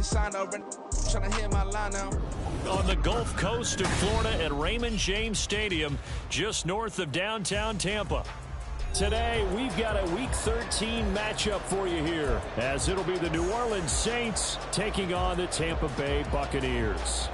signed up, trying to hit my line now. On the Gulf Coast of Florida at Raymond James Stadium, just north of downtown Tampa. Today, we've got a Week 13 matchup for you here, as it'll be the New Orleans Saints taking on the Tampa Bay Buccaneers.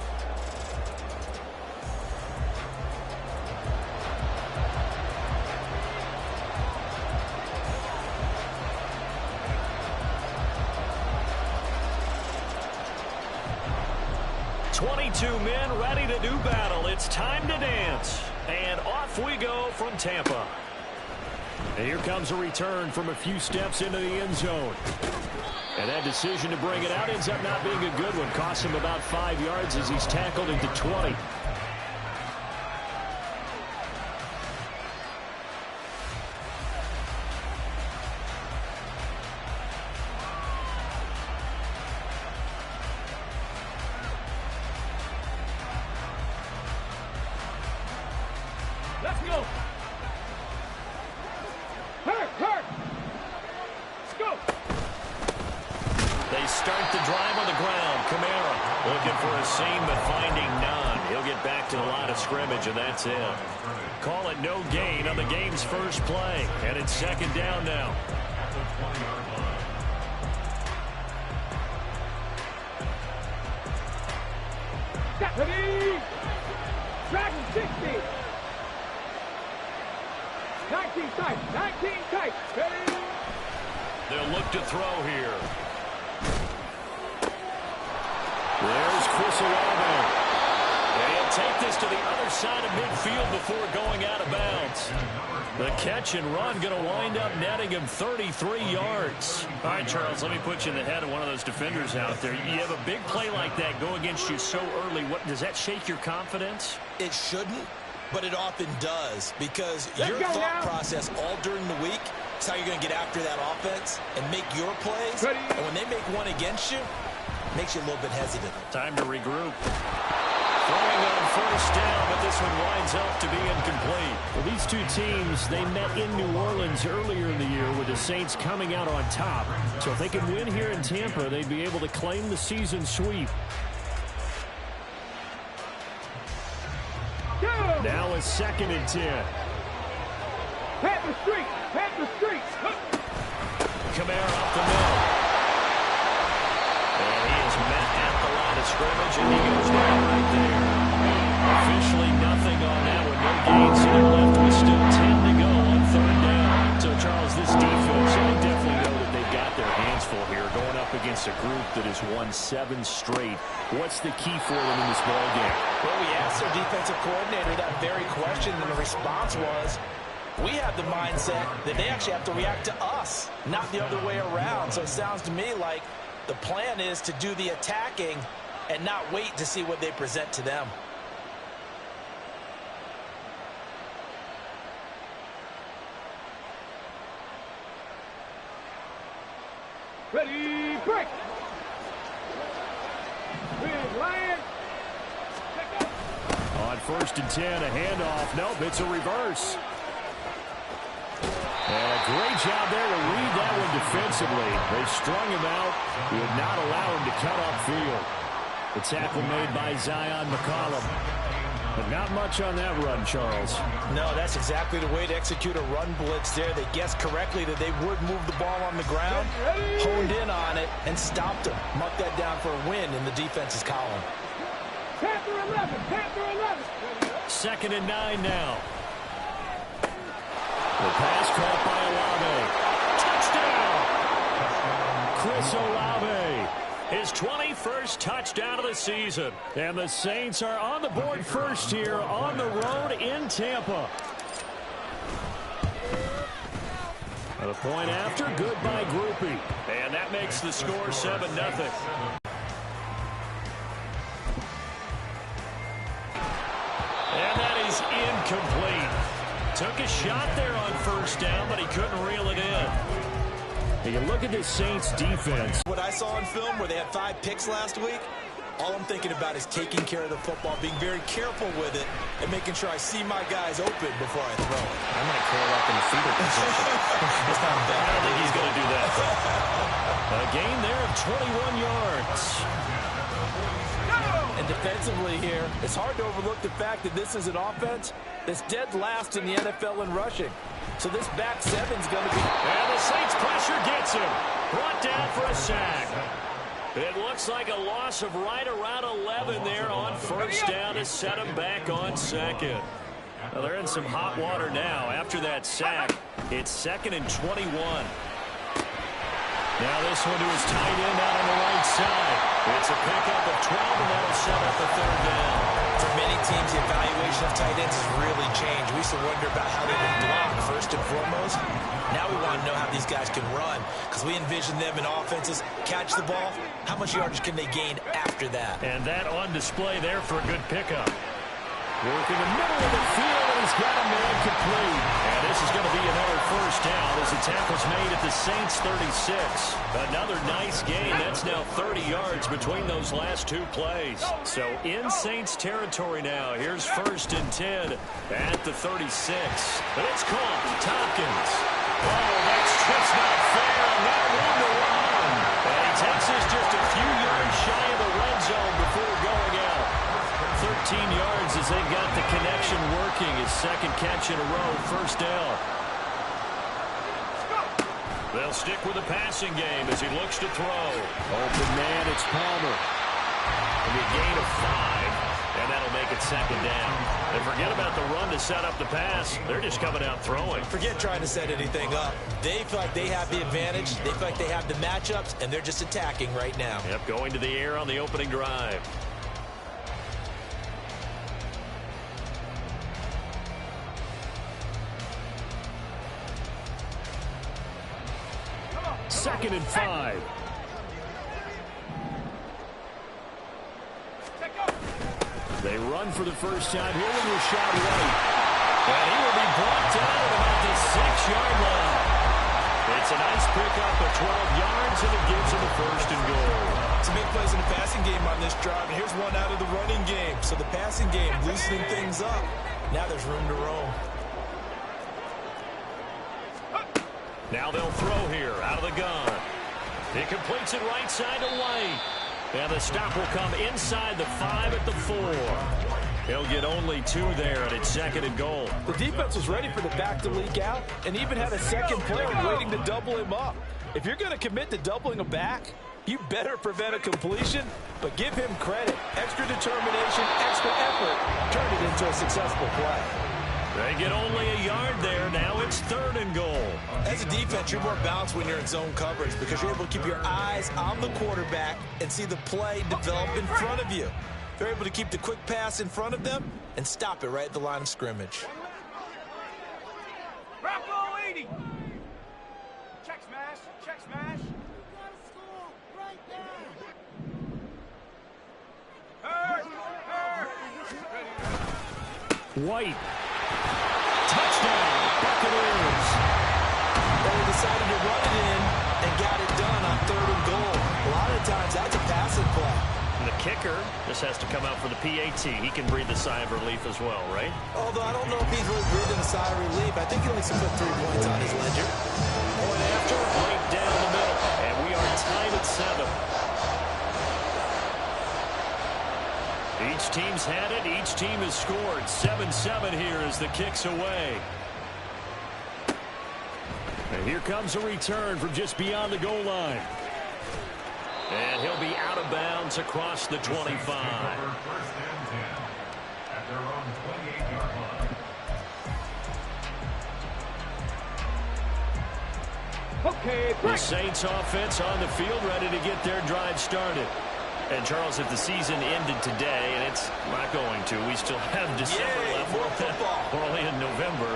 Men ready to do battle. It's time to dance. And off we go from Tampa. And here comes a return from a few steps into the end zone. And that decision to bring it out ends up not being a good one. Costs him about 5 yards as he's tackled into 20. And that's it. Call it no gain on the game's first play. And it's second down now. Ready! Dragon 60! 19 tight! 19 tight! Ready! They'll look to throw here. There's Chris Olave. They'll take this to the other side of midfield before going out of bounds. The catch and run going to wind up netting him 33 yards. All right, Charles, let me put you in the head of one of those defenders out there. You have a big play like that go against you so early. What does that shake your confidence? It shouldn't, but it often does, because your thought process all during the week is how you're going to get after that offense and make your plays. Ready. And when they make one against you, it makes you a little bit hesitant. Time to regroup. Throwing on first down, but this one winds up to be incomplete. Well, these two teams, they met in New Orleans earlier in the year with the Saints coming out on top. So if they can win here in Tampa, they'd be able to claim the season sweep. Go! Now a 2nd and 10. Pat the street! Pat the street! Kamara up the middle. And he is met at the line of scrimmage, and he goes down right there. Officially nothing on that one. No gains, so they're left with still 10 to go on 3rd down. So, Charles, this defense, they definitely know that they've got their hands full here, going up against a group that has won 7 straight. What's the key for them in this ballgame? Well, we asked their defensive coordinator that very question, and the response was, we have the mindset that they actually have to react to us, not the other way around. So it sounds to me like the plan is to do the attacking and not wait to see what they present to them. Ready, break! Big Lion! On 1st and 10, a handoff. Nope, it's a reverse. And a great job there to read that one defensively. They strung him out, would not allow him to cut upfield. The tackle made by Zion McCollum. But not much on that run, Charles. No, that's exactly the way to execute a run blitz there. They guessed correctly that they would move the ball on the ground, honed in on it, and stopped him. Mark that down for a win in the defense's column. Panther 11! Panther 11! 2nd and 9 now. The pass caught by Olave. Touchdown! Chris Olave. His 21st touchdown of the season. And the Saints are on the board first here on the road in Tampa. A point after, good by Groupie. And that makes the score 7-0. And that is incomplete. Took a shot there on 1st down, but he couldn't reel it in. You look at this Saints defense. What I saw on film where they had 5 picks last week, all I'm thinking about is taking care of the football, being very careful with it, and making sure I see my guys open before I throw it. I might curl up in the feeder position. It's not bad. I don't think he's going to do that. A gain there of 21 yards. And defensively here, it's hard to overlook the fact that this is an offense that's dead last in the NFL in rushing. So this back seven's going to be... And the Saints pressure gets him. Brought down for a sack. It looks like a loss of right around 11 there on first down to set him back on second. Well, they're in some hot water now. After that sack, it's 2nd and 21. Now this one to his tight end out on the right side. It's a pickup of 12, and that'll set up a 3rd down. For many teams, the evaluation of tight ends has really changed. We used to wonder about how they would block first and foremost. Now we want to know how these guys can run, because we envision them in offenses catch the ball. How much yardage can they gain after that? And that on display there for a good pickup. Working the middle of the field, and he's got a man complete. And this is going to be another first down as the tackle's made at the Saints 36. Another nice gain. That's now 30 yards between those last 2 plays. So in Saints territory now. Here's 1st and 10 at the 36. But it's caught. Tompkins. Oh, that's just not fair. Not room to run. And he takes us just a few yards shy of the red zone before going out. 13 yards as they've got the connection working. His 2nd catch in a row, first down. They'll stick with the passing game as he looks to throw. Open man, it's Palmer. And a gain of 5, and that'll make it 2nd down. And forget about the run to set up the pass. They're just coming out throwing. Forget trying to set anything up. They feel like they have the advantage. They feel like they have the matchups, and they're just attacking right now. Yep, going to the air on the opening drive. Second and 5. They run for the first time here with Rashad White. And he will be brought down at about the 6-yard line. It's a nice pickup of 12 yards, and it gives him a 1st and goal. Some big plays in the passing game on this drive, and here's one out of the running game. So the passing game loosening things up. Now there's room to roam. Now they'll throw here out of the gun. He completes it right side to White. And the stop will come inside the 5 at the 4. He'll get only 2 there, and it's 2nd and goal. The defense was ready for the back to leak out and even had a second player waiting to double him up. If you're going to commit to doubling a back, you better prevent a completion, but give him credit. Extra determination, extra effort turned it into a successful play. They get only a yard there. Now it's 3rd and goal. As a defense, you're more balanced when you're in zone coverage because you're able to keep your eyes on the quarterback and see the play develop in front of you. They're able to keep the quick pass in front of them and stop it right at the line of scrimmage. Bravo 80. Check smash. Check smash. White. Touchdown, Buccaneers. They decided to run it in and got it done on 3rd and goal. A lot of times that's a passing play. And the kicker just has to come out for the PAT. He can breathe a sigh of relief as well, right? Although I don't know if he's really breathing a sigh of relief. I think he needs to put 3 points on his ledger. Point after, right down the middle. And we are tied at 7. Each team's had it. Each team has scored. 7-7 here as the kick's away. And here comes a return from just beyond the goal line. And he'll be out of bounds across the 25. Okay, The Saints offense on the field ready to get their drive started. And, Charles, if the season ended today, and it's not going to, we still have December left. More football. We're only in November.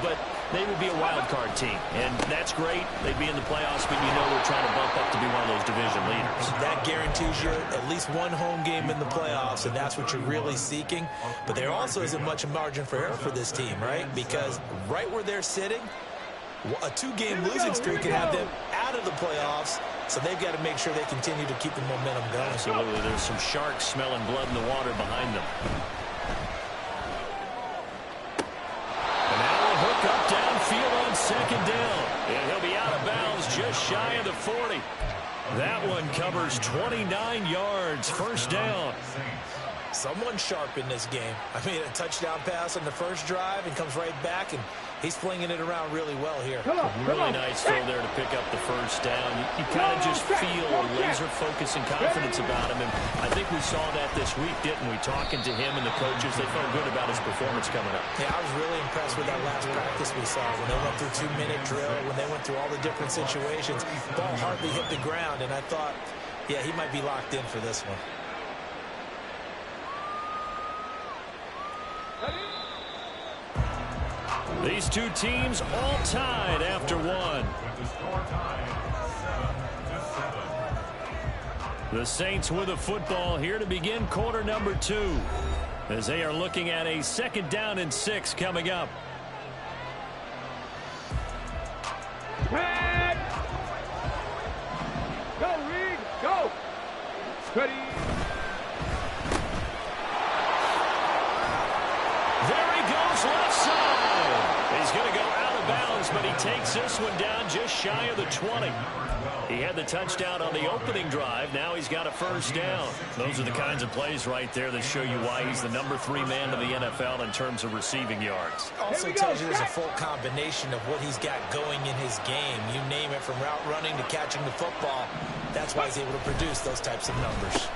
But they would be a wild card team. And that's great. They'd be in the playoffs, but you know we're trying to bump up to be one of those division leaders. That guarantees you at least one home game in the playoffs, and that's what you're really seeking. But there also isn't much margin for error for this team, right? Because right where they're sitting, a 2-game losing streak can have them out of the playoffs. So they've got to make sure they continue to keep the momentum going. Absolutely. There's some sharks smelling blood in the water behind them. And now a hook up downfield on 2nd down. And he'll be out of bounds just shy of the 40. That one covers 29 yards. First down. someone sharp in this game. I mean, a touchdown pass on the first drive and comes right back, and he's flinging it around really well here. Really nice throw there to pick up the first down. You kind of just feel a laser focus and confidence about him, and I think we saw that this week, didn't we? Talking to him and the coaches, they felt good about his performance coming up. Yeah, I was really impressed with that last practice we saw when they went through 2-minute drill, when they went through all the different situations. Ball hardly hit the ground, and I thought, yeah, he might be locked in for this one. These two teams all tied after one. The Saints with the football here to begin quarter number 2, as they are looking at a 2nd down and 6 coming up. Head. Go, Reed. Go. Ready. There he goes, left side. He's going to go out of bounds, but he takes this one down just shy of the 20. He had the touchdown on the opening drive. Now he's got a 1st down. Those are the kinds of plays right there that show you why he's the number 3 man in the NFL in terms of receiving yards. Also tells you there's a full combination of what he's got going in his game. You name it, from route running to catching the football. That's why he's able to produce those types of numbers.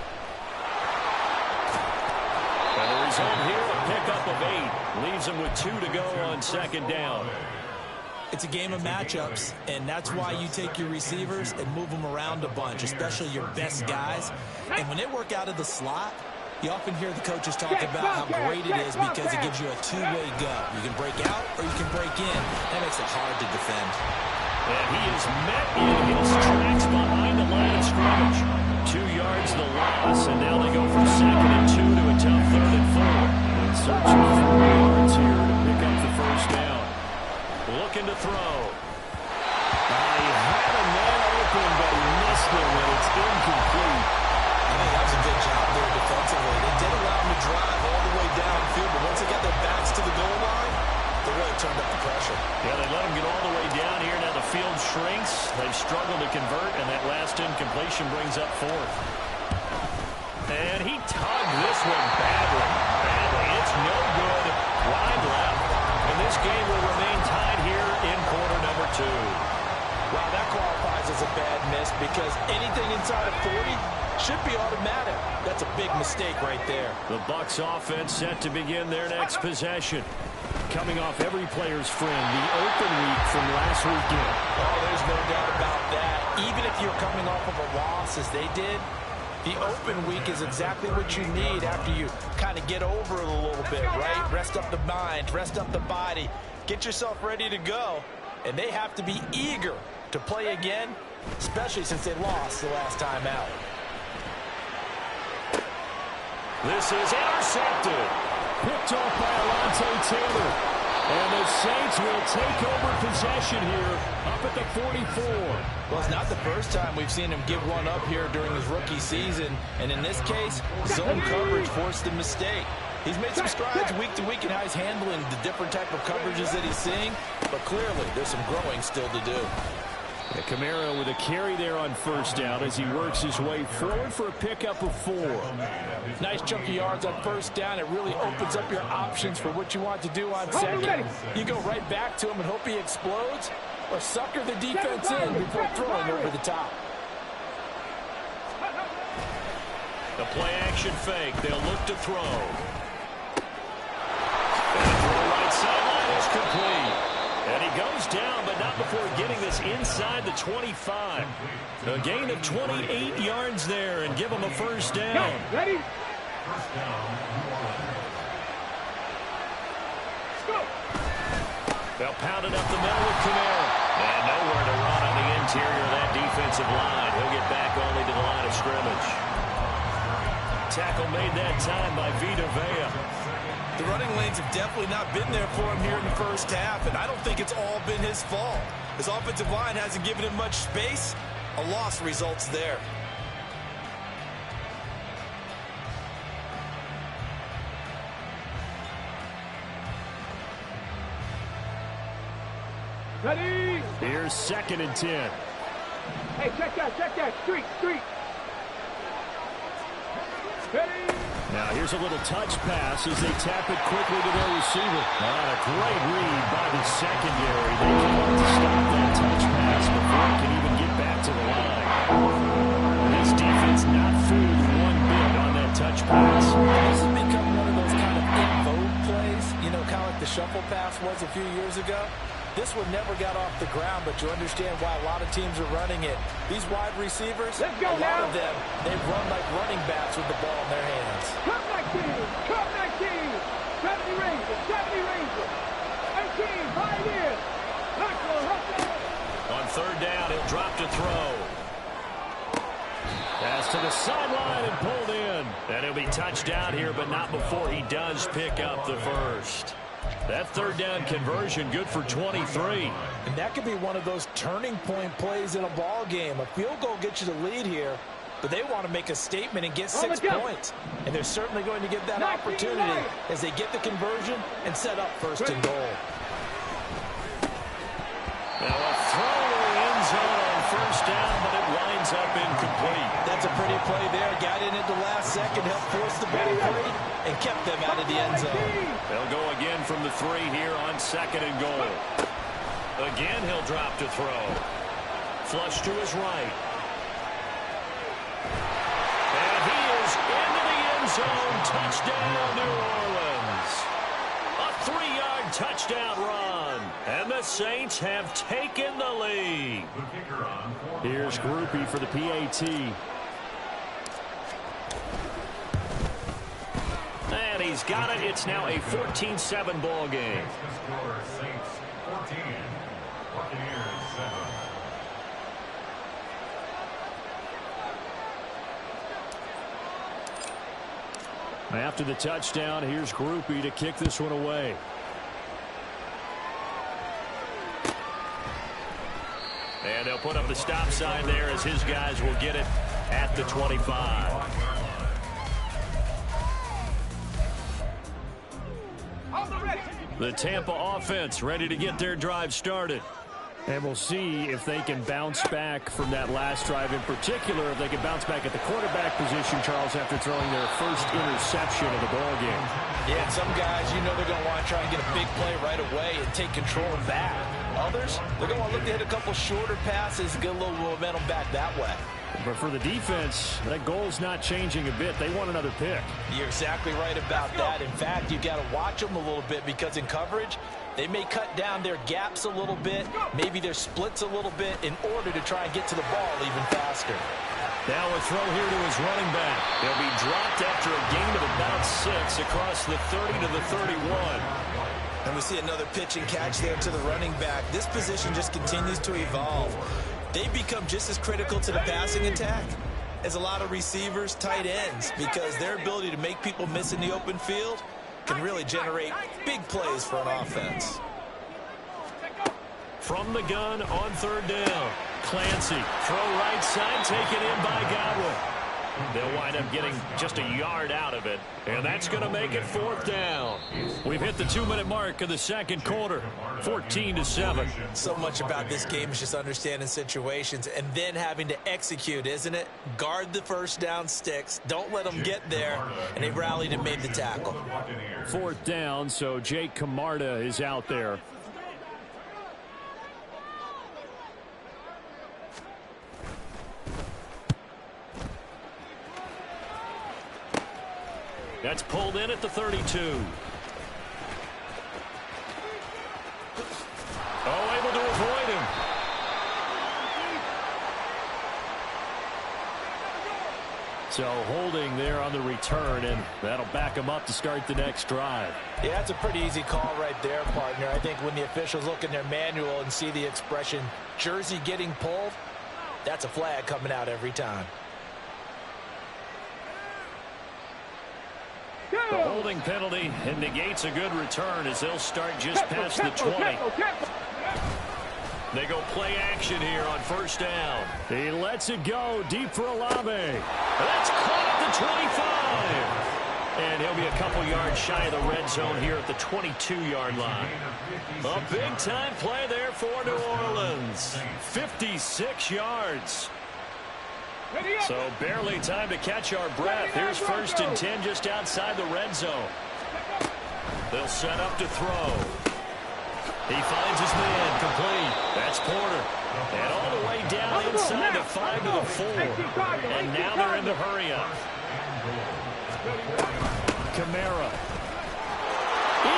And the result here, a pickup of 8. Leaves him with 2 to go on 2nd down. It's a game of matchups, and that's why you take your receivers and move them around a bunch, especially your best guys. And when they work out of the slot, you often hear the coaches talk about how great it is because it gives you a two-way go. You can break out or you can break in. That makes it hard to defend. And he is met in his tracks behind the line of scrimmage. 2 yards the loss, and now they go from 2nd and 2 to a tough 3rd and 4. And searching for 4 yards here to pick up the 1st down. Looking to throw. He had a man open, but he missed him, and it's incomplete. I think that was a good job there defensively. They did allow him to drive all the way downfield, but once they got their backs to the goal line, they really turned up the pressure. Yeah, they let him get all the way down here. Now the field shrinks. They've struggled to convert, and that last incompletion brings up 4th. And he tugged this one badly. It's no good. Wide left. And this game will remain tied here in quarter number 2. Wow, that qualifies as a bad miss because anything inside of 40 should be automatic. That's a big mistake right there. The Bucs offense set to begin their next possession. Coming off every player's friend, the open week from last weekend. Oh, there's no doubt about that. Even if you're coming off of a loss as they did, the open week is exactly what you need after you kind of get over it a little bit, right? Rest up the mind, rest up the body, get yourself ready to go. And they have to be eager to play again, especially since they lost the last time out. This is intercepted. Picked off by Alontae Taylor. And the Saints will take over possession here up at the 44. Well, it's not the first time we've seen him give one up here during his rookie season. And in this case, zone coverage forced the mistake. He's made some strides week to week in how he's handling the different type of coverages that he's seeing. But clearly, there's some growing still to do. And Kamara with a carry there on 1st down as he works his way forward for a pickup of 4. Nice chunk of yards on 1st down. It really opens up your options for what you want to do on 2nd. You go right back to him and hope he explodes, or sucker the defense in before throwing over the top. The play-action fake. They'll look to throw. And the throw right sideline is complete. And he goes down, but not before getting this inside the 25. A gain of 28 yards there and give him a 1st down. Ready? They'll pound it up the middle with Kamara. And nowhere to run on the interior of that defensive line. He'll get back only to the line of scrimmage. Tackle made that time by Vita Vea. The running lanes have definitely not been there for him here in the first half, and I don't think it's all been his fault. His offensive line hasn't given him much space. A loss results there. Ready? Here's 2nd and 10. Hey, check that, street. Ready? Now here's a little touch pass as they tap it quickly to their receiver. A great read by the secondary. They came up to stop that touch pass before it can even get back to the line. This defense not fooled one bit on that touch pass. This has become one of those kind of in-vogue plays, you know, kind of like the shuffle pass was a few years ago. This one never got off the ground, but you understand why a lot of teams are running it. These wide receivers, a lot of them, they run like running backs with the ball in their hands. Cut 19, 70 Rangers, 18, 5 years. On third down, he'll drop to throw. Pass to the sideline and pulled in. And he'll be touched down here, but not before he does pick up the first. That third down conversion good for 23. And that could be one of those turning point plays in a ball game. A field goal gets you the lead here, but they want to make a statement and get 6 points. And they're certainly going to get that opportunity as they get the conversion and set up first and goal. Now a throw to the end zone on first down, but it winds up incomplete. That's a pretty play there. Got in at the last second, helped force the ball free, and kept them out of the end zone. They'll go again from the 3 here on second and goal. Again, he'll drop to throw. Flush to his right. And he is into the end zone. Touchdown, New Orleans. A 3-yard touchdown run. And the Saints have taken the lead. Here's Groupie for the PAT. And he's got it. It's now a 14-7 ball game. After the touchdown, here's Groupie to kick this one away. And they'll put up the stop sign there as his guys will get it at the 25. The Tampa offense ready to get their drive started. And we'll see if they can bounce back from that last drive, in particular, if they can bounce back at the quarterback position, Charles, after throwing their first interception of the ball game. Yeah, and some guys, you know they're going to want to try and get a big play right away and take control back. Others, they're going to want to look to hit a couple shorter passes and get a little momentum back that way. But for the defense, that goal's not changing a bit. They want another pick. You're exactly right about that. In fact, you've got to watch them a little bit because in coverage, they may cut down their gaps a little bit, maybe their splits a little bit in order to try and get to the ball even faster. Now a throw here to his running back. He'll be dropped after a gain of about 6 across the 30 to the 31. And we see another pitch and catch there to the running back. This position just continues to evolve. They become just as critical to the passing attack as a lot of receivers, tight ends, because their ability to make people miss in the open field can really generate big plays for an offense. From the gun on third down, Clancy, throw right side, taken in by Godwin. They'll wind up getting just a yard out of it, and that's going to make it fourth down. We've hit the 2-minute mark of the second quarter, 14-7. So much about this game is just understanding situations and then having to execute, isn't it? Guard the first down sticks. Don't let them get there, and they rallied and made the tackle. Fourth down, so Jake Camarda is out there. That's pulled in at the 32. Oh, able to avoid him. So holding there on the return, and that'll back him up to start the next drive. Yeah, that's a pretty easy call right there, partner. I think when the officials look in their manual and see the expression jersey getting pulled, that's a flag coming out every time. The holding penalty and negates a good return as they'll start just past the 20. They go play action here on first down. He lets it go deep for Olave. That's caught at the 25. And he'll be a couple yards shy of the red zone here at the 22-yard line. A big-time play there for New Orleans. 56 yards. So barely time to catch our breath. Here's 1st and 10 just outside the red zone. They'll set up to throw. He finds his man complete. That's Porter. And all the way down inside the 5 to the 4. And now they're in the hurry up. Kamara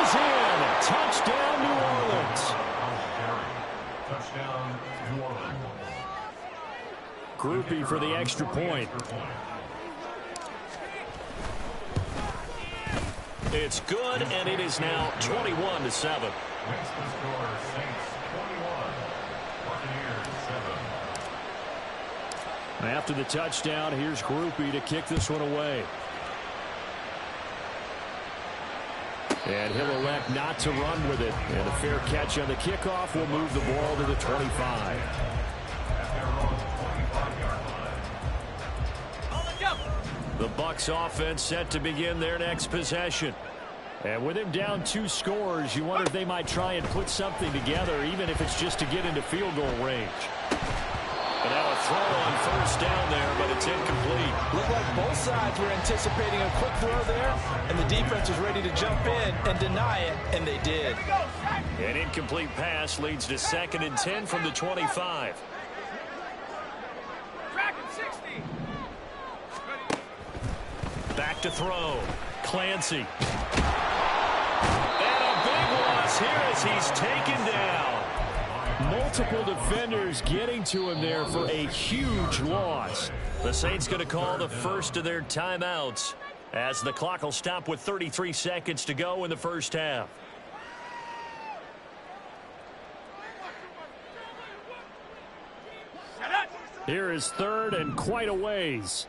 is in. Touchdown, New Orleans. Touchdown, New Orleans. Groupie for the extra point. It's good, and it is now 21-7. Next to score, Saints 21, Buccaneers 7. After the touchdown, here's Groupie to kick this one away. And he'll elect not to run with it. And a fair catch on the kickoff will move the ball to the 25. The Bucs offense set to begin their next possession. And with him down 2 scores, you wonder if they might try and put something together, even if it's just to get into field goal range. And now a throw on 1st down there, but it's incomplete. Looked like both sides were anticipating a quick throw there, and the defense was ready to jump in and deny it, and they did. An incomplete pass leads to 2nd and 10 from the 25. Back to throw. Clancy. And a big loss here as he's taken down. Multiple defenders getting to him there for a huge loss. The Saints going to call the first of their timeouts as the clock will stop with 33 seconds to go in the first half. Here is 3rd and quite a ways.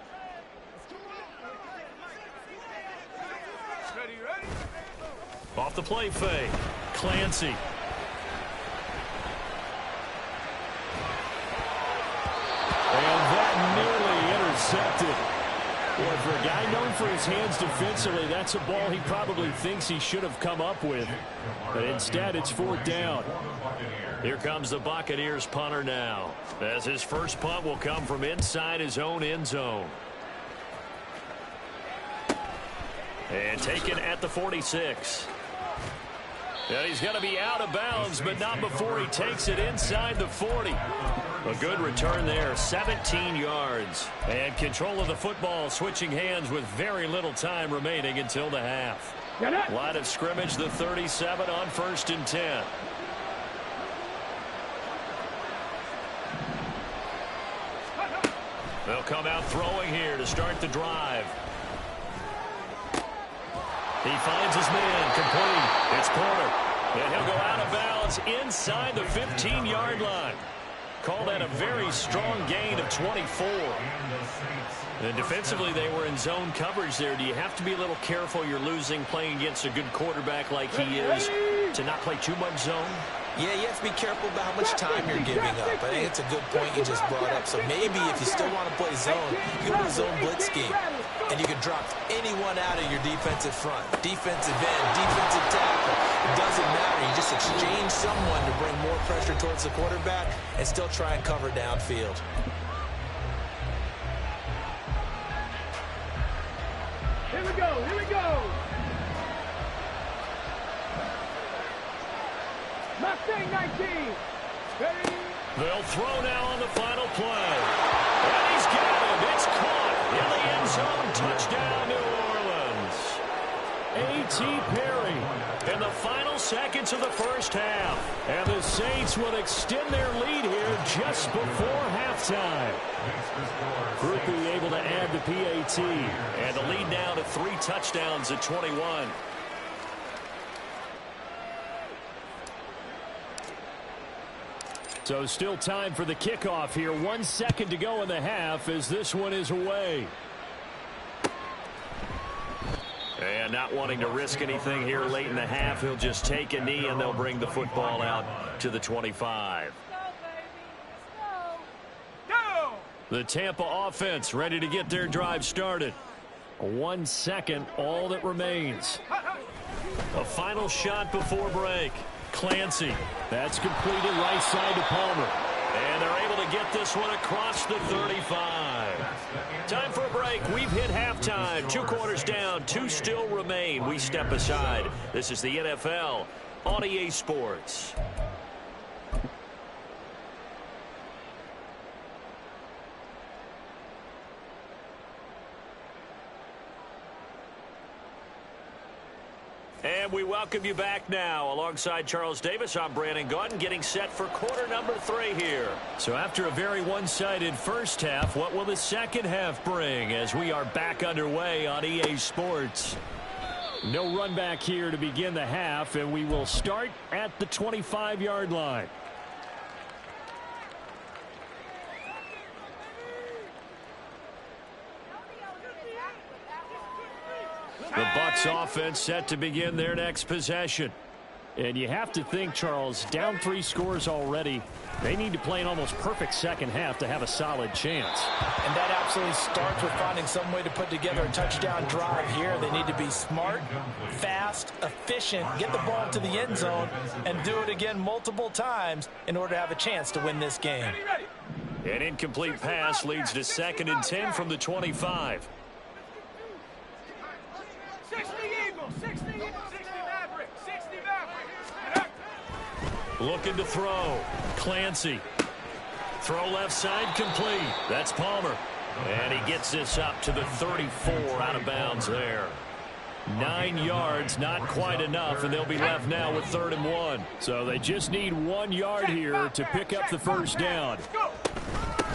Off the play fake. Clancy. And that nearly intercepted. Boy, for a guy known for his hands defensively, that's a ball he probably thinks he should have come up with. But instead, it's 4th down. Here comes the Buccaneers punter now, as his first punt will come from inside his own end zone. And taken at the 46. And he's going to be out of bounds, but not before he takes it inside the 40. A good return there, 17 yards. And control of the football switching hands with very little time remaining until the half. Line of scrimmage, the 37 on 1st and 10. They'll come out throwing here to start the drive. He finds his man complete. It's Porter. And he'll go out of bounds inside the 15-yard line. Call that a very strong gain of 24. And defensively, they were in zone coverage there. Do you have to be a little careful you're losing playing against a good quarterback like he is to not play too much zone? Yeah, you have to be careful about how much time you're giving up. I think it's a good point you just brought up. So maybe if you still want to play zone, you go to zone blitz scheme. And you can drop anyone out of your defensive front. Defensive end, defensive tackle. It doesn't matter. You just exchange someone to bring more pressure towards the quarterback and still try and cover downfield. Here we go, here we go. Mustang 19. Ready? They'll throw now on the final play. And he's got it. It's caught in the end zone. Touchdown, New Orleans. A.T. Perry in the final seconds of the first half. And the Saints will extend their lead here just before halftime. Groupie able to add the PAT. And the lead now to 3 touchdowns at 21. So still time for the kickoff here. 1 second to go in the half as this one is away. And not wanting to risk anything here late in the half, he'll just take a knee and they'll bring the football out to the 25. The Tampa offense ready to get their drive started. 1 second, all that remains. A final shot before break. Clancy. That's completed right side to Palmer. And they're able to get this one across the 35. Time for a break. We've hit halftime. 2 quarters down, 2 still remain. We step aside. This is the NFL on EA Sports. And we welcome you back now. Alongside Charles Davis, I'm Brandon Gaudin, getting set for quarter number 3 here. So after a very one-sided first half, what will the second half bring as we are back underway on EA Sports? No run back here to begin the half, and we will start at the 25-yard line. The Bucs offense set to begin their next possession. And you have to think, Charles, down 3 scores already. They need to play an almost perfect second half to have a solid chance. And that absolutely starts with finding some way to put together a touchdown drive here. They need to be smart, fast, efficient, get the ball to the end zone, and do it again multiple times in order to have a chance to win this game. An incomplete pass leads to 2nd and 10 from the 25. 60 Eagles, 60 Maverick, 60 Maverick. Looking to throw. Clancy. Throw left side complete. That's Palmer. And he gets this up to the 34 out of bounds there. 9 yards, not quite enough, and they'll be left now with 3rd and 1. So they just need 1 yard here to pick up the first down.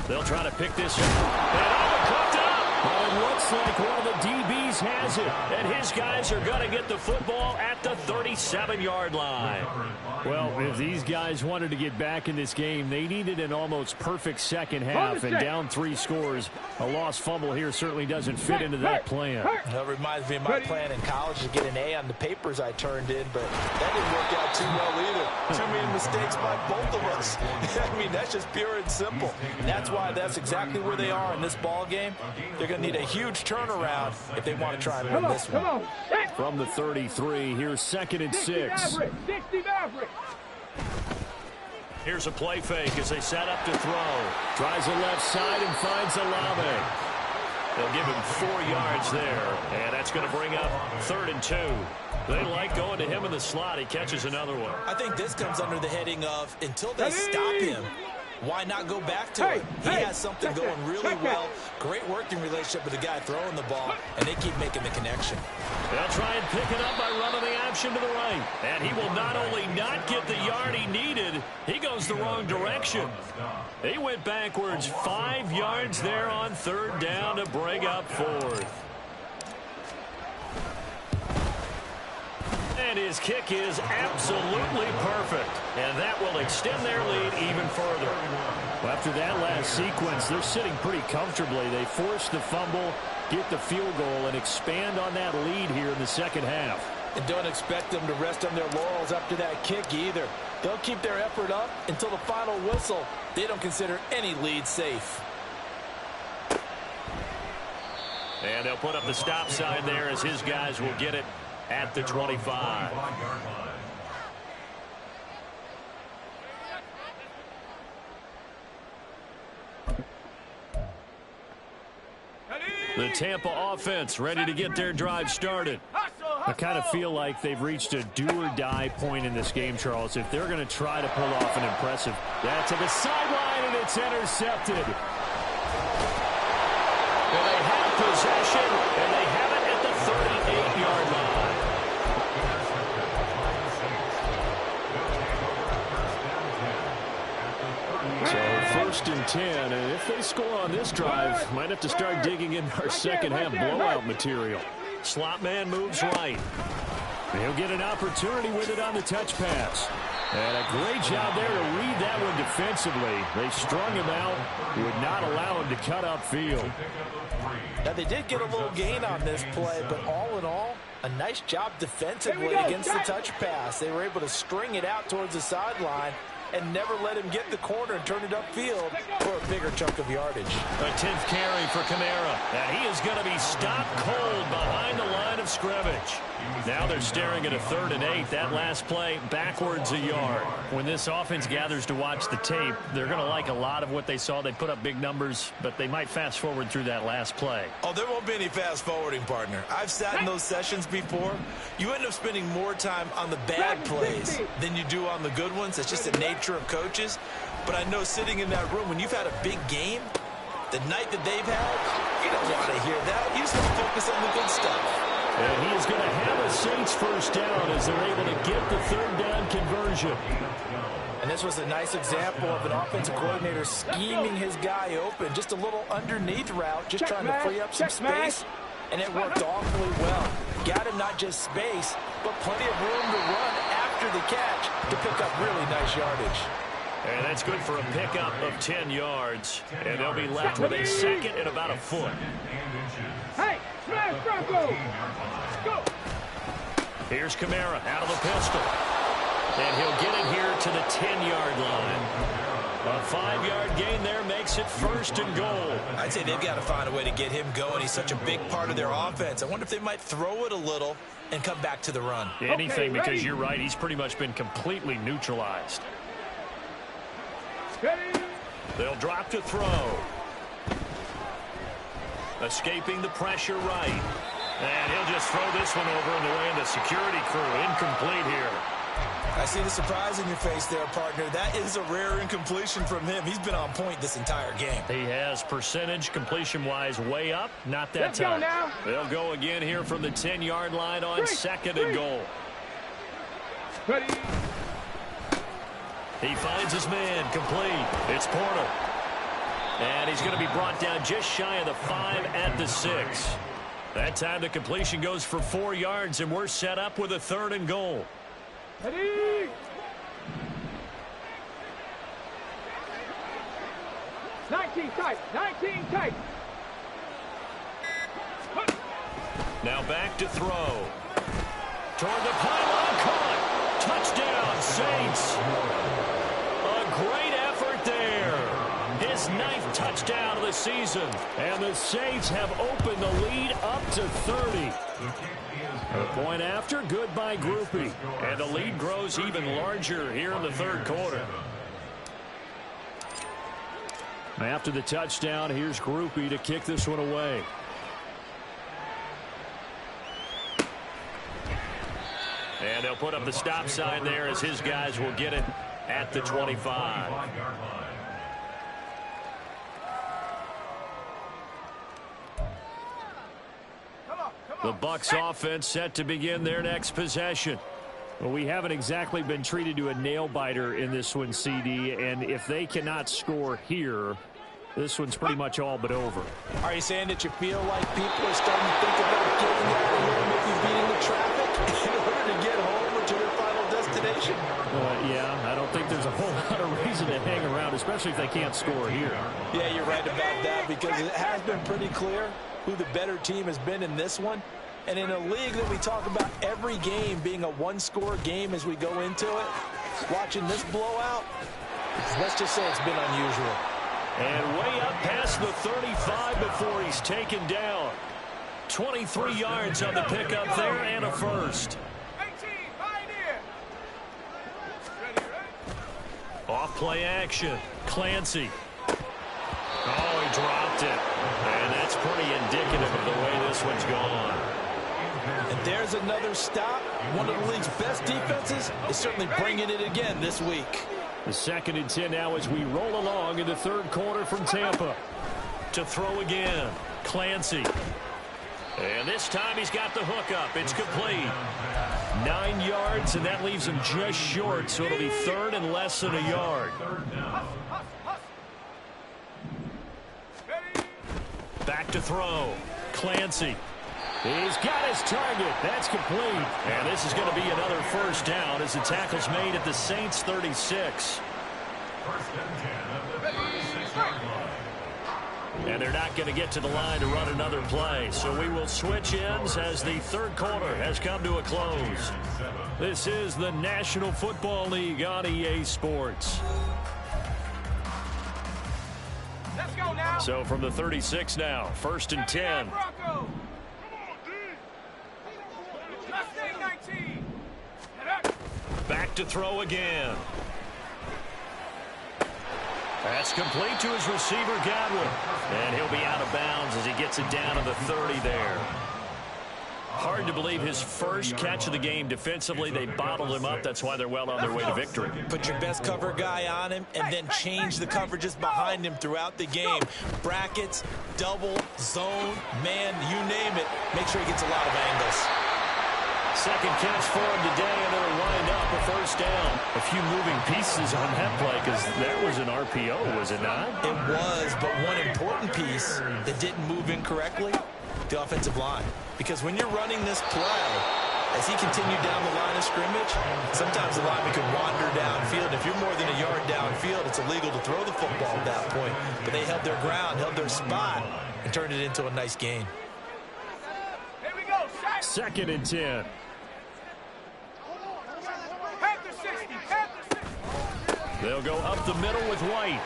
They'll try to pick this up. And cooked up. Well, it looks like one of the DBs has it. And his guys are going to get the football at the 37-yard line. Well, if these guys wanted to get back in this game, they needed an almost perfect second half. And down 3 scores, a lost fumble here certainly doesn't fit into that plan. That reminds me of my plan in college to get an A on the papers I turned in, but that didn't work out too well either. Too many mistakes by both of us. I mean, that's just pure and simple. And that's why that's exactly where they are in this ball game. They're going to need a huge turnaround if they want to try and win this one. From the 33, here's 2nd and 6. Here's a play fake as they set up to throw. Tries the left side and finds Olave. They'll give him 4 yards there, and that's going to bring up 3rd and 2. They like going to him in the slot. He catches another one. I think this comes under the heading of until they stop him, why not go back to it? He has something going really well. Great working relationship with the guy throwing the ball, and they keep making the connection. They'll try and pick it up by running the option to the right. And he will not only not get the yard he needed, he goes the wrong direction. He went backwards 5 yards there on 3rd down to bring up 4th. And his kick is absolutely perfect. And that will extend their lead even further. Well, after that last sequence, they're sitting pretty comfortably. They force the fumble, get the field goal, and expand on that lead here in the second half. And don't expect them to rest on their laurels after that kick either. They'll keep their effort up until the final whistle. They don't consider any lead safe. And they'll put up the stop sign there as his guys will get it at the 25. The Tampa offense ready to get their drive started. I kind of feel like they've reached a do-or-die point in this game, Charles. If they're going to try to pull off an impressive, that's to the sideline, and it's intercepted. And they have possession, and they have it at the 38-yard line. So 1st and 10, and if they score on this drive, might have to start digging in our second half blowout material. Slot man moves right. He'll get an opportunity with it on the touch pass. And a great job there to read that one defensively. They strung him out, would not allow him to cut upfield. Now, they did get a little gain on this play, but all in all, a nice job defensively against the touch pass. They were able to string it out towards the sideline and never let him get the corner and turn it upfield for a bigger chunk of yardage. A 10th carry for Kamara. And he is going to be stopped cold behind the line of of scrimmage. Now they're staring at a 3rd and 8. That last play, backwards a yard. When this offense gathers to watch the tape, they're going to like a lot of what they saw. They put up big numbers, but they might fast forward through that last play. Oh, there won't be any fast forwarding, partner. I've sat in those sessions before. You end up spending more time on the bad plays than you do on the good ones. That's just the nature of coaches. But I know sitting in that room, when you've had a big game, the night that they've had, you don't want to hear that. You just want to focus on the good stuff. And he is going to have a Saints first down as they're able to get the 3rd down conversion. And this was a nice example of an offensive coordinator scheming his guy open. Just a little underneath route, just trying to free up some space. And it worked awfully well. Got him not just space, but plenty of room to run after the catch to pick up really nice yardage. And that's good for a pickup of 10 yards. And they'll be left with a 2nd and about a foot. Hey, smash Bronco! Go! Here's Kamara out of the pistol. And he'll get it here to the 10-yard line. A 5-yard gain there makes it 1st and goal. I'd say they've got to find a way to get him going. He's such a big part of their offense. I wonder if they might throw it a little and come back to the run. Anything, because you're right. He's pretty much been completely neutralized. They'll drop to throw. Escaping the pressure right. And he'll just throw this one over in the way of the security crew. Incomplete here. I see the surprise in your face there, partner. That is a rare incompletion from him. He's been on point this entire game. He has percentage completion-wise way up. Not that Let's time. go now. They'll go again here from the 10-yard line on 2nd and goal. Ready. He finds his man, complete. It's Porter. And he's going to be brought down just shy of the 5 at the 6. That time the completion goes for 4 yards, and we're set up with a 3rd and goal. Ready. 19 tight, 19 tight. Now back to throw. Toward the pylon, caught. Touchdown, Saints. A great effort there. His 9th touchdown of the season. And the Saints have opened the lead up to 30. A point after, good by Groupie. And the lead grows even larger here in the 3rd quarter. After the touchdown, here's Groupie to kick this one away. And they'll put up the stop sign there as his guys will get it at the 25. The Bucs offense set to begin their next possession. Well, we haven't exactly been treated to a nail-biter in this one, CD, and if they cannot score here, this one's pretty much all but over. Are you saying that you feel like people are starting to think about getting out of here and maybe beating the traffic in order to get home or to their final destination? Yeah, I don't think there's a whole lot of reason to hang around, especially if they can't score here. Yeah, you're right about that, because it has been pretty clear who the better team has been in this one. And in a league that we talk about every game being a one-score game as we go into it, watching this blowout, let's just say it's been unusual. And way up past the 35 before he's taken down. 23 yards on the pickup there and a first. Off play action. Clancy. Oh, he dropped it. And that's pretty indicative of the way this one's gone. And there's another stop. One of the league's best defenses is certainly bringing it again this week. The 2nd and 10 now as we roll along in the 3rd quarter from Tampa. To throw again. Clancy. And this time he's got the hook up. It's complete. 9 yards, and that leaves him just short, so it'll be 3rd and less than a yard. Back to throw. Clancy. He's got his target. That's complete. And this is going to be another first down as the tackle's made at the Saints 36. And they're not going to get to the line to run another play. So we will switch ends as the 3rd quarter has come to a close. This is the National Football League on EA Sports. Let's go now. So from the 36 now, 1st and 10. look to throw again. That's complete to his receiver, Godwin. And he'll be out of bounds as he gets it down to the 30 there. Hard to believe his first catch of the game defensively. They bottled him up. That's why they're well on their way to victory. Put your best cover guy on him and then change the coverages behind him throughout the game. Brackets, double, zone, man, you name it. Make sure he gets a lot of angles. Second catch for him today, and it'll wind up a first down. A few moving pieces on that play because that was an RPO, was it not? It was, but one important piece that didn't move incorrectly, the offensive line. Because when you're running this play, as he continued down the line of scrimmage, sometimes the lineman can wander downfield. If you're more than a yard downfield, it's illegal to throw the football at that point. But they held their ground, held their spot, and turned it into a nice gain. Here we go, Second and 10. They'll go up the middle with White.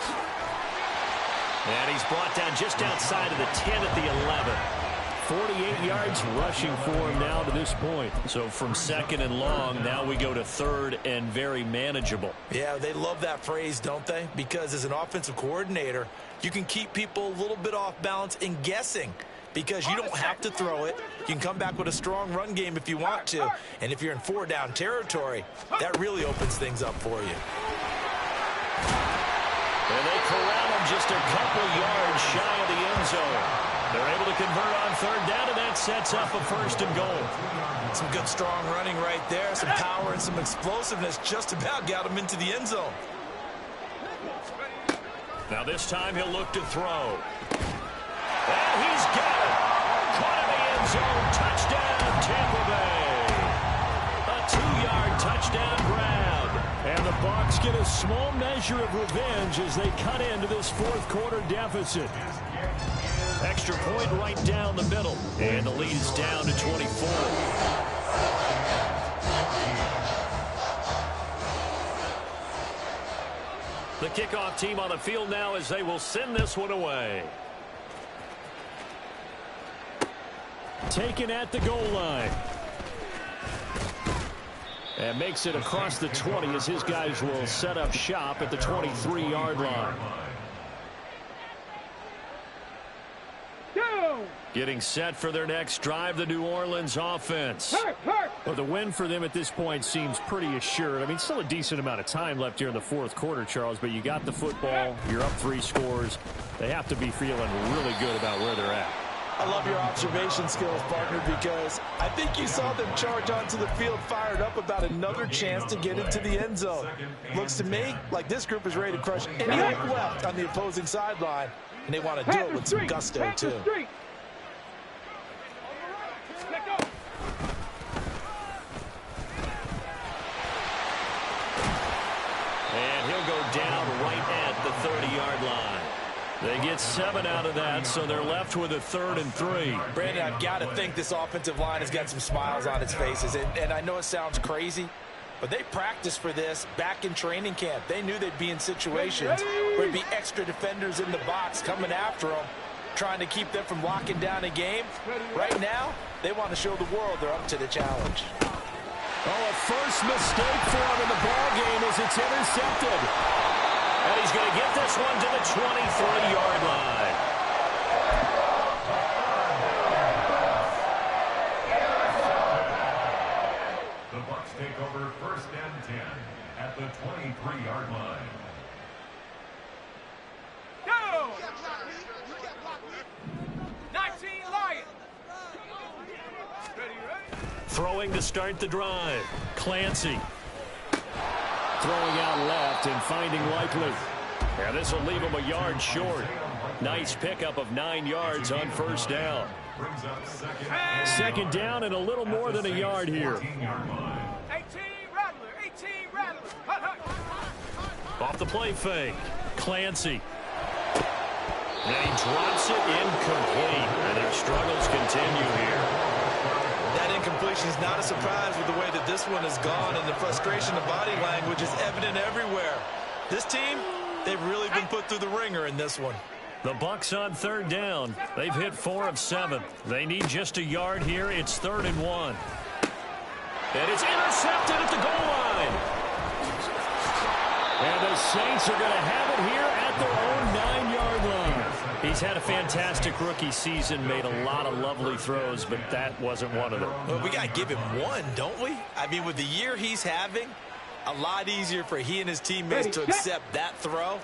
And he's brought down just outside of the 10 at the 11. 48 yards rushing for him now to this point. So from second and long, now we go to third and very manageable. Yeah, they love that phrase, don't they? Because as an offensive coordinator, you can keep people a little bit off balance and guessing. Because you don't have to throw it. You can come back with a strong run game if you want to. And if you're in 4-down territory, that really opens things up for you. And they corral him just a couple yards shy of the end zone. They're able to convert on third down, and that sets up a first and goal. Some good, strong running right there. Some power and some explosiveness just about got him into the end zone. Now this time he'll look to throw. And he's got it. Caught in the end zone. Touchdown, Tampa Bay. A 2-yard touchdown grab. And the Bucs get a small measure of revenge as they cut into this fourth quarter deficit. Extra point right down the middle. And the lead is down to 24. The kickoff team on the field now as they will send this one away. Taken at the goal line. And makes it across the 20 as his guys will set up shop at the 23-yard line. Getting set for their next drive, the New Orleans offense. Well, the win for them at this point seems pretty assured. I mean, still a decent amount of time left here in the fourth quarter, Charles, but you got the football. You're up 3 scores. They have to be feeling really good about where they're at. I love your observation skills, partner, because I think you saw them charge onto the field fired up about another chance to get into the end zone. Looks to me like this group is ready to crush any hope left on the opposing sideline, and they want to do it with some gusto, too. And he'll go down right at the 30-yard line. They get 7 out of that, so they're left with a 3rd and 3. Brandon, I've got to think this offensive line has got some smiles on its faces. And I know it sounds crazy, but they practiced for this back in training camp. They knew they'd be in situations where there'd be extra defenders in the box coming after them, trying to keep them from locking down a game. Right now, they want to show the world they're up to the challenge. Oh, a first mistake for him in the ball game as it's intercepted. And he's going to get this one to the 23-yard line. The Bucs take over 1st and 10 at the 23-yard line. Go! 19 Lions. Ready? Throwing to start the drive. Clancy. Throwing out left and finding Likely. And this will leave him a yard short. Nice pickup of 9 yards on first down. Second down and a little more than a yard here. 18 Rattler. 18 Rattler. Hut, hut. Off the play fake. Clancy. And he drops it incomplete. And their struggles continue here. That incompletion is not a surprise with the way that this one has gone, and the frustration of body language is evident everywhere. This team, they've really been put through the ringer in this one. The Bucs on 3rd down. They've hit 4 of 7. They need just a yard here. It's 3rd and 1. And it's intercepted at the goal line. And the Saints are going to have it here at their own 9-yard line. He's had a fantastic rookie season, made a lot of lovely throws, but that wasn't one of them. Well, we got to give him one, don't we? I mean, with the year he's having, a lot easier for he and his teammates to accept that throw,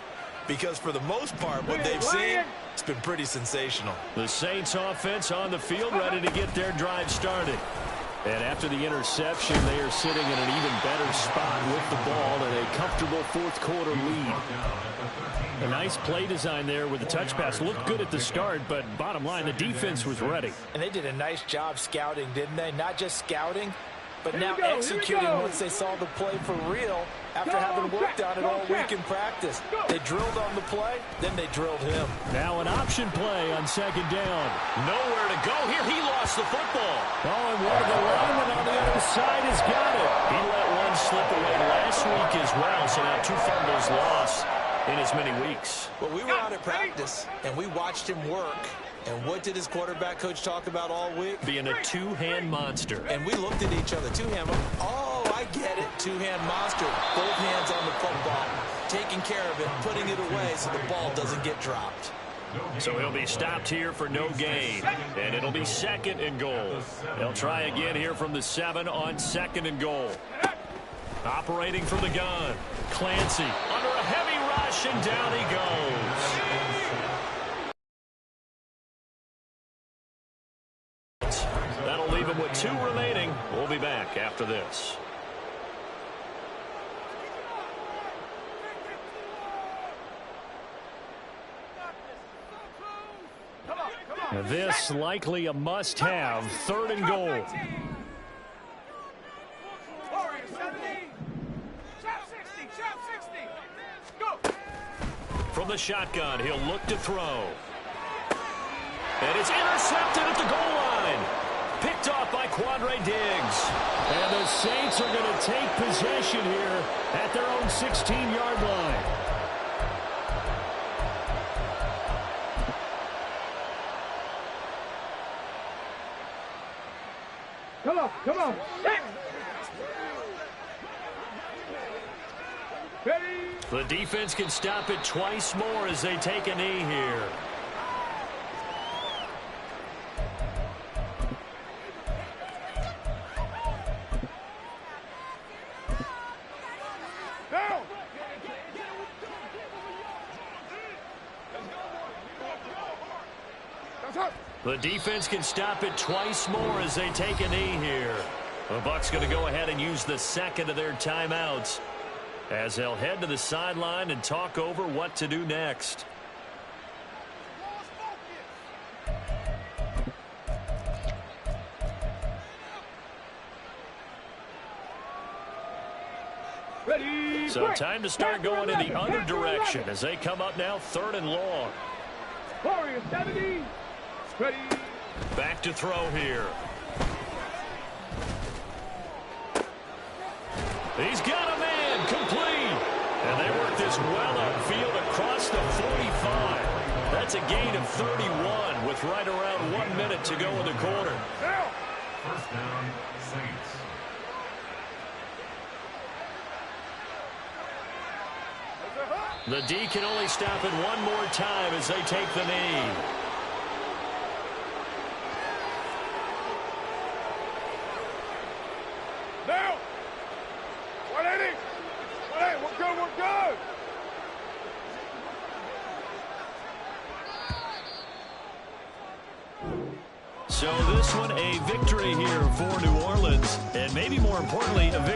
because for the most part, what they've seen, it's been pretty sensational. The Saints offense on the field, ready to get their drive started. And after the interception, they are sitting in an even better spot with the ball and a comfortable fourth-quarter lead. A nice play design there with the touch pass. Looked good at the start, but bottom line, the defense was ready. And they did a nice job scouting, didn't they? Not just scouting, but now executing once they saw the play for real after having worked on it all week in practice. They drilled on the play, then they drilled him. Now an option play on second down. Nowhere to go here. He lost the football. Oh, and one of the linemen on the other side has got it. He let one slip away last week as well, so now 2 fumbles lost in as many weeks. Well, we were out at practice, and we watched him work. And what did his quarterback coach talk about all week? Being a two-hand monster. And we looked at each other. Two-hand. Oh, I get it. Two-hand monster. Both hands on the football. Taking care of it, putting it away so the ball doesn't get dropped. So he'll be stopped here for no gain. And it'll be 2nd and goal. They'll try again here from the 7 on 2nd and goal. Operating from the gun. Clancy under a heavy rush, and down he goes. That'll leave him with 2 remaining. We'll be back after this. This likely a must-have. 3rd and goal. From the shotgun, he'll look to throw. And it's intercepted at the goal line. Picked off by Quandre Diggs. And the Saints are going to take possession here at their own 16-yard line. Come on, come on. Ready? The defense can stop it twice more as they take a knee here. The defense can stop it twice more as they take a knee here. The Bucs going to go ahead and use the 2nd of their timeouts as they'll head to the sideline and talk over what to do next. Ready? So time to start going in the other direction as they come up now 3rd and long. Warriors 70. Ready? Back to throw here. He's got a man complete. And they work this well upfield across the 45. That's a gain of 31 with right around 1 minute to go in the quarter. First down, Saints. The D can only stop it one more time as they take the knee. Now. 180. 180. We're good. We're good. So this one a victory here for New Orleans, and maybe more importantly a victory